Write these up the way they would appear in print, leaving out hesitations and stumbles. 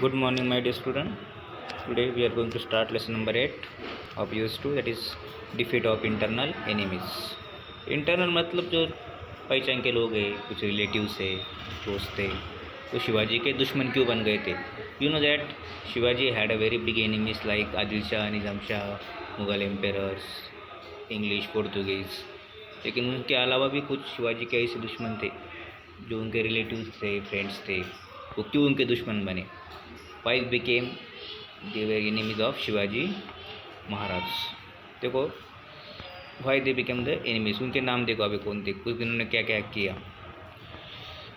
Good morning, my dear student. Today we are going to start lesson number 8 of use 2, that is defeat of internal enemies. Internal मतलब जो पहचान के लोग हैं, कुछ relatives है, दोस्त थे, वो शिवाजी के दुश्मन क्यों बन गए थे. You know that Shivaji had a very big enemies like Adil Shah, Nizam Shah, Mughal Ampere's, English, Portuguese. लेकिन उनके अलावा भी कुछ शिवाजी के ऐसे दुश्मन थे जो उनके रिलेटिव्स थे, फ्रेंड्स थे. वो क्यों उनके दुश्मन बने? Why became they were enemies of Shivaji Maharaj. देखो, why they became the enemies, उनके नाम देखो अभी कौन थे, कुछ दिनों ने क्या क्या किया.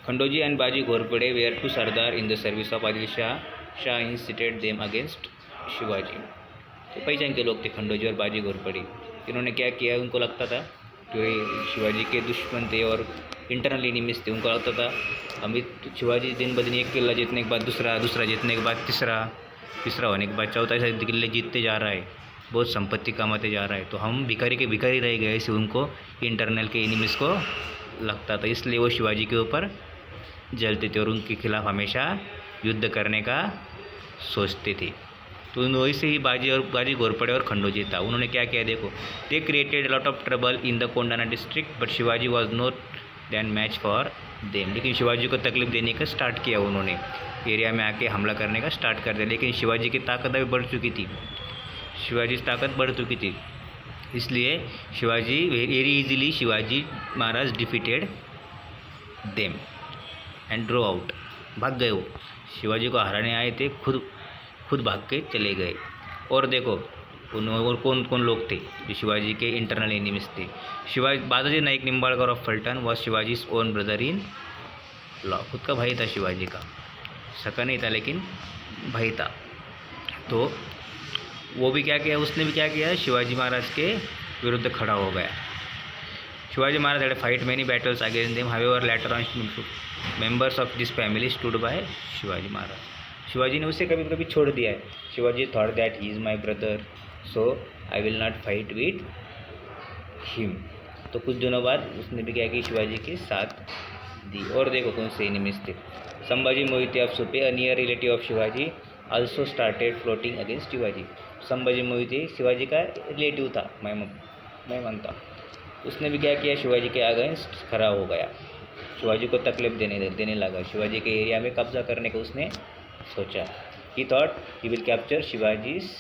Khandoji and Baji Ghorpade were two sardar in the service of Adil Shah. Shah incited them against Shivaji. तो पहचान के लोग थे खंडोजी और बाजी घोरपड़े. इन्होंने क्या किया, उनको लगता था जो ये शिवाजी के दुश्मन थे और इंटरनल एनिमीज थे. उनको लगता था अभी तो शिवाजी दिन ब दिन एक किला जीतने के बाद दूसरा, दूसरा जीतने के बाद तीसरा, तीसरा होने के बाद चौथा, ऐसे किले जीतते जा रहा है, बहुत संपत्ति कमाते जा रहा है, तो हम भिखारी के भिखारी रह गए. ऐसे उनको इंटरनल के एनिमीज को लगता था. इसलिए वो शिवाजी के ऊपर जलते थे और उनके खिलाफ हमेशा युद्ध करने का सोचते थे. तो वैसे ही बाजी घोरपड़े और खंडोजी था. उन्होंने क्या किया देखो, they created lot of trouble in the Kondana district but Shivaji was not than match for them. लेकिन शिवाजी को तकलीफ देने का स्टार्ट किया उन्होंने, एरिया में आके हमला करने का स्टार्ट कर दिया. लेकिन शिवाजी की ताकत अभी बढ़ चुकी थी, शिवाजी की ताकत बढ़ चुकी थी. इसलिए Shivaji very easily Shivaji Maharaj defeated them and drew out. भाग गए वो, शिवाजी को हराने आए थे, खुद भाग के चले गए. और देखो और कौन कौन लोग थे जो शिवाजी के इंटरनल एनिमीज थे. Shivaji Balaji Naik Nimbalkar of Phaltan was Shivaji's own brother in law. खुद का भाई था शिवाजी का, सका नहीं था लेकिन भाई था. तो वो भी क्या किया, उसने भी क्या किया, शिवाजी महाराज के विरुद्ध खड़ा हो गया. Shivaji Maharaj had fight many battles against them. However later on members of this family stood by Shivaji Maharaj. Shivaji ने उसे कभी कभी छोड़ दिया है. Shivaji thought that he is my brother, so I will not fight with him. तो कुछ दिनों बाद उसने भी क्या कि शिवाजी के साथ दी. और देखो कौन से एनिमीज थे. Sambhaji Mohite of Supe, a near relative of Shivaji, also started floating against Shivaji. Sambhaji Mohite Shivaji का रिलेटिव था, मैं मानता. उसने भी क्या किया, शिवाजी के अगेंस्ट खड़ा हो गया, शिवाजी को तकलीफ देने लगा, शिवाजी के एरिया में कब्जा करने का उसने सोचा. ही thought he will capture Shivaji's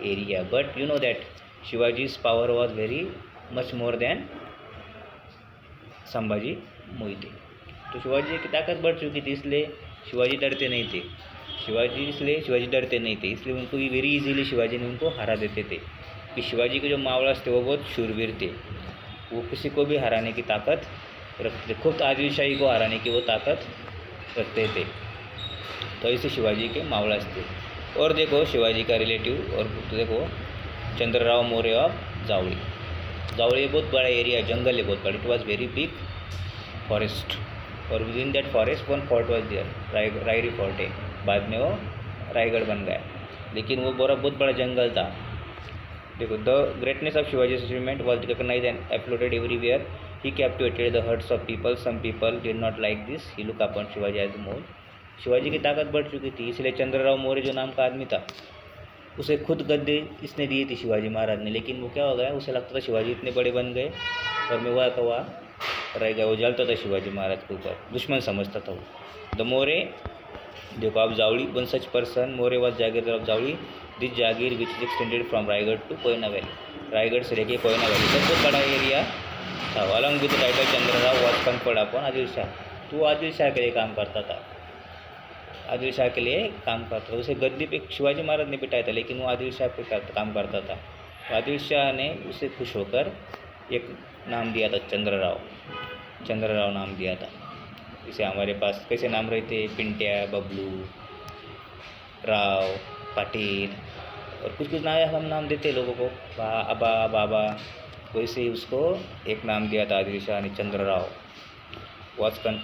area, but you know that Shivaji's power was very much more than Sambhaji Mohite. तो शिवाजी की ताकत बढ़ चुकी थी, इसलिए शिवाजी डरते नहीं थे. शिवाजी डरते नहीं थे, इसलिए उनको वेरी इजीली शिवाजी ने उनको हरा देते थे. कि शिवाजी के जो मावलास थे वो बहुत शूरवीर थे, वो किसी को भी हराने की ताकत रखते थे, खुद आदिल शाही को हराने की वो ताकत रखते थे. तो ऐसे शिवाजी के मावलास थे. और देखो शिवाजी का रिलेटिव, और तो देखो चंद्रराव मौर्य ऑफ जावड़ी. जावड़ी बहुत बड़ा एरिया, जंगल है बहुत बड़ा. It was very big forest, और within that forest one fort was there, Rairi fort है. बाद में वो रायगढ़ बन गया, लेकिन वो बहुत बड़ा जंगल था. देखो, the greatness of Shivaji achievement was recognize and uploaded everywhere. He captivated the hearts of people. Some people did not like this. He look upon Shivaji as more. Shivaji की ताकत बढ़ चुकी थी, इसलिए चंद्रराव मौर्य जो नाम का आदमी था, उसे खुद गद्दी इसने दी थी शिवाजी महाराज ने. लेकिन वो क्या हो गया, उसे लगता था शिवाजी इतने बड़े बन गए और मैं वहाँ का वहाँ रह गया. वो जलता था शिवाजी महाराज के ऊपर, दुश्मन समझता था वो. द मौर्य, देखो आप Javali, one such person Maurya was jagirdar of Javali. This jagir which is extended from Raigad to Koyna valley. Raigad से लेके कोयना वैली तक बहुत बड़ा एरिया था. Along with title Chandrarao was conferred upon Adil Shah. तो आदिल शाह के लिए काम करता था, आदिल शाह के लिए काम करता था. उसे गद्दी पे शिवाजी महाराज ने बिठाया था, लेकिन वो आदिल शाह पे काम करता था. तो आदिल शाह ने उसे खुश होकर एक नाम दिया था, चंद्रराव नाम दिया था. इसे हमारे पास कैसे नाम रहते, पिंट्या, बबलू, राव, पाटिल, और कुछ हम नाम देते लोगों को, अबा, बाबा. वैसे ही उसको एक नाम दिया था आदिल शाह ने, Chandrarao.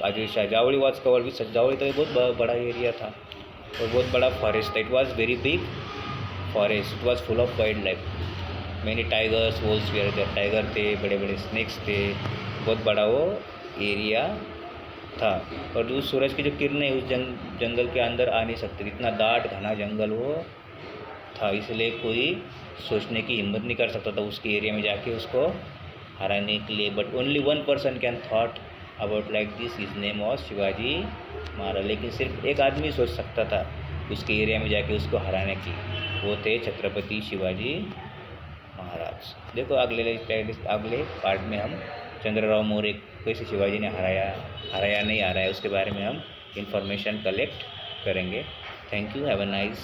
Adil Shah Jawali was covered with such. Jawali तो बहुत बड़ा एरिया था और बहुत बड़ा फॉरेस्ट था. It was very big forest. It was full of wildlife. Many tigers, wolves were there. Tiger थे, बड़े बड़े स्नेक्स थे. बहुत बड़ा वो एरिया था, और उस सूरज की जो किरणें उस जंगल के अंदर आ नहीं सकती, इतना दाट घना जंगल वो था, इसलिए कोई सोचने की हिम्मत नहीं कर सकता था उसके एरिया में जाके उसको हराने के लिए। But only one person can thought about like this, is name of Shivaji Maharaj. लेकिन सिर्फ एक आदमी सोच सकता था उसके एरिया में जाके उसको हराने की, वो थे छत्रपति शिवाजी महाराज। देखो अगले पार्ट में हम चंद्रराव मौर्य कैसे शिवाजी ने हराया नहीं हराया उसके बारे में हम इंफॉर्मेशन कलेक्ट करेंगे। Thank you, have a nice